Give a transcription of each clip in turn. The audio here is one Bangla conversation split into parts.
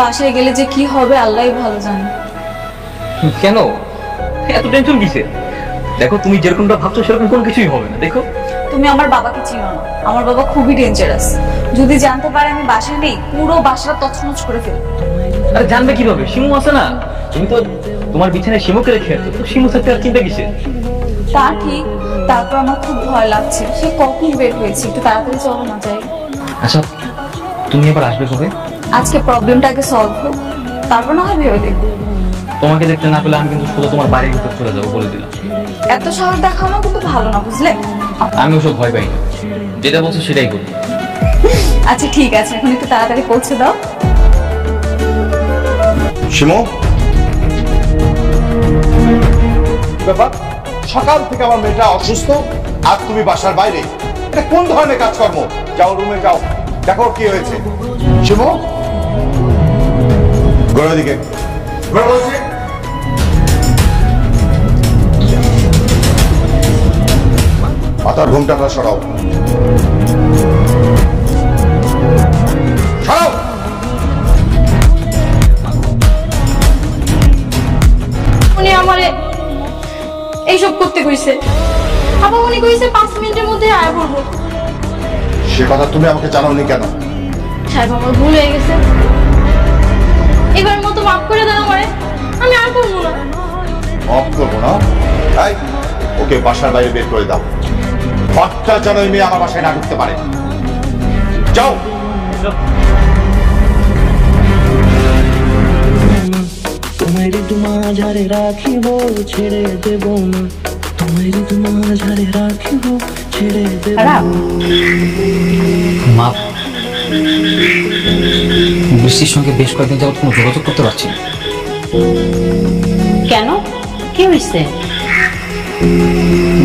বাসায় গেলে যে কি হবে আল্লাহই ভালো জানে। কেন এত টেনশন কিসের? দেখো তুমি যেরকমটা ভাবছো সেরকম কোনো কিছুই হবে না। দেখো তুমি আমার বাবাকে চিনো না, আমার বাবা খুবই ডেঞ্জারাস। যদি জানতে পারে আমি বাসায় নেই, পুরো বাসাটা তছনছ করে ফেলবে। আরে জানবে কিভাবে? শিমু আছে না, তুমি তো তোমার বিছানায় শিমুকে রেখে আছো, তো শিমু থাকতে আর চিন্তা কিসের? তা ঠিক, তারপর আমার খুব ভয় লাগছে। সে কখন বের হয়েছে, একটু তাড়াতাড়ি চলো না যাই। আচ্ছা তুমি এবার আসবে কবে? আজকে প্রবলেমটা আগে সলভ হোক, তারপর না হয় ভেবে দেখবো। তোমাকে দেখতে না পেলে আমি কিন্তু শুধু তোমার বাড়ির ভিতর চলে যাবো বলে দিলাম। এত সাহস দেখানো কিন্তু ভালো না, বুঝলে? আমি ওসব ভয় পাই না, যেটা বলছো সেটাই করি। আচ্ছা ঠিক আছে, এখন একটু তাড়াতাড়ি পৌঁছে দাও। শিমু, ব্যাপার সকাল থেকে আমার মেয়েটা অসুস্থ আর তুমি বাসার বাইরে, এটা কোন ধরনের কাজকর্ম? যাও রুমে যাও, দেখো কি হয়েছে। শিমু, ঘোড়া দিকে ঘোড়া বলছি। মাথার ঘুমটাটা সরাও, সরাও। উনি আমারে এইসব করতে কইছে, আবার উনি কইছে 5 মিনিটের মধ্যে আয়া পড়বো। সে কথা তুমি আমাকে জানাওনি কেন? সাহেব আমার ভুল হয়ে গেছে, এবারের মতো মাফ করে দেন আমারে, আমি আর করবো না। মাফ করবো না? তাই ওকে বাসার বাইরে বের করে দাও। হঠাৎ যেন এই মেয়ে আমার বাসায় না ঢুকতে পারে। যাও। তোমার মাঝারে রাখিব ছেড়ে দেব না, তোমার মাঝারে রাখিব ছেড়ে দেব না। মা, বৃষ্টির সঙ্গে বেশ কয়েকদিন যাবত কোনো যোগাযোগ করতে পারছি না। কেন, কি হয়েছে?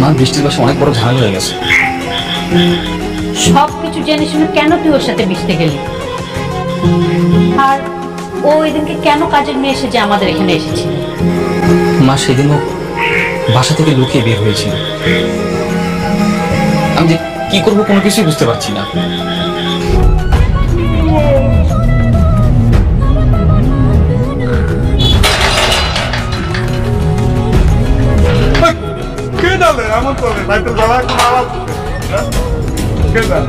মা, বৃষ্টির বাসে অনেক বড় ঝামেলা হয়ে গেছে। সবকিছু জেনে শুনে কেন তুই ওর সাথে মিশতে গেলি? আর ও এদিনকে কেন কাজের মেয়ে এসে যে আমাদের এখানে এসেছিল? মা, সেদিনও বাসা থেকে লুকিয়ে বের হয়েছিল। আমি যে কি করবো কোনো কিছুই বুঝতে পারছি না। এমন করবে লাইটের জ্বালা কোনো আওয়াজ কে জানে?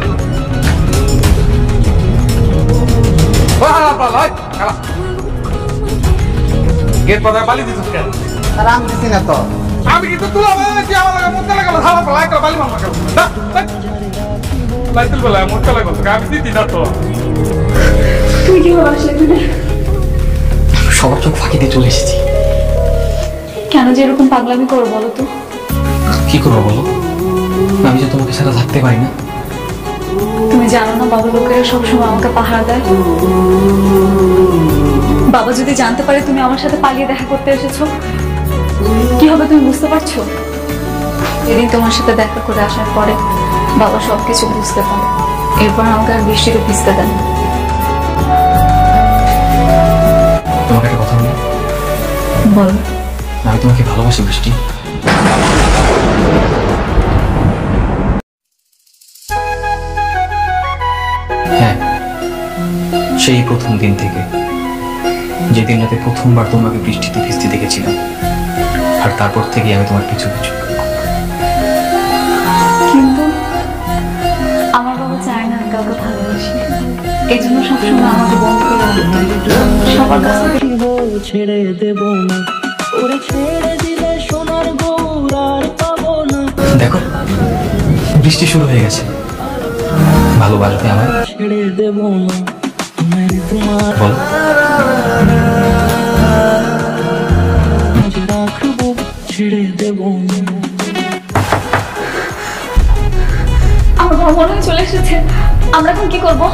গেট পাতায় বালি দিছিস কেন? আমি দিছি না তো। আমি কিন্তু তুলা বানাইছি, আমার লাগে মন চলে গেল, হাওয়া পালা একটা বালি মারমা গেল। লাইটের বেলায় মন চলে গেল, আমি দিতি না তো। তুই কি আসলে সবার চোখ ফাঁকি দিয়ে চলে এসেছি। কেন যে এরকম পাগলামি করো বলো তো? কি করবো বলো, আমি যে তোমাকে ছাড়া থাকতে পারি না। তুমি জানো না বাবা লোকেরা সবসময় আমাকে পাহারা দেয়। বাবা যদি জানতে পারে তুমি আমার সাথে পালিয়ে দেখা করতে এসেছো, কি হবে তুমি বুঝতে পারছো? এদিন তোমার সাথে দেখা করে আসার পরে বাবা সবকিছু বুঝতে পারে, এরপর আমাকে আর বৃষ্টিকে ভিজতে দেন। তোমাকে একটা কথা বলি। বলো। আমি তোমাকে ভালোবাসি বৃষ্টি। হ্যাঁ, সেই প্রথম দিন থেকে, যেদিন রাতে প্রথমবার তোমাকে বৃষ্টিতে ভিজতে দেখেছিলাম, আর তারপর থেকে আমি তোমার পিছু পিছু। কিন্তু আমার বাবা চায় না আমি কাউকে ভালোবাসি, এই জন্য সবসময় আমাকে বন্ধ করে সবার কাছে। ছেড়ে দেব না, ওরে ছেড়ে দিলে সোনার গৌর আর পাবো না। দেখো বৃষ্টি শুরু হয়ে গেছে, ভালোবাসবে আমায়? ছেড়ে দেব না তোমার বলো। রাখবো ছেড়ে দেব না। আমার বাবা মনে হয় চলে এসেছে, আমরা এখন কি করবো?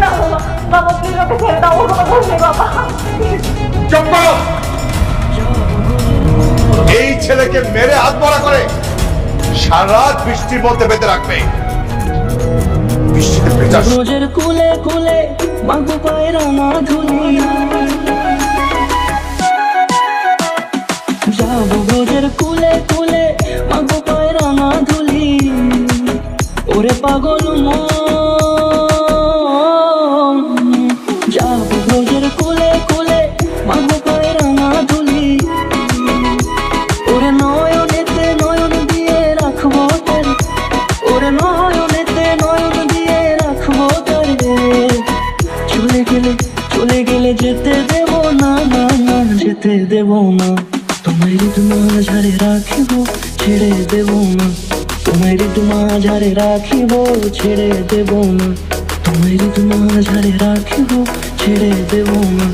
না বাবা, বাবা প্লিজ ওকে ছেড়ে দাও, ওর কোনো দোষ নেই বাবা। চুপ করো। এই ছেলেকে মেরে হাত মরা করে সারা রাত বৃষ্টির মধ্যে বেঁধে রাখবে। বৃষ্টিতে ভেজা রোজের কুলে কুলে মাগো পায়রা না ধুলি, যাবো রোজের কুলে কুলে মাগো পায়রা না ধুলি। ওরে পাগল মন যাব রোজের কোলে কোলে মাগো পায়ে রাঙা ধুলি ওরে নয়নেতে নয়ন দিয়ে রাখবো তারে ওরে নয়নেতে নয়ন দিয়ে রাখবো তারে চলে গেলে যেতে দেব না না না যেতে দেব না তোমায় মাঝারে রাখিব ছেড়ে দেব না তোমায় মাঝারে রাখিব ছেড়ে দেব না তোমায় মাঝারে রাখিব ছেড়ে দেব না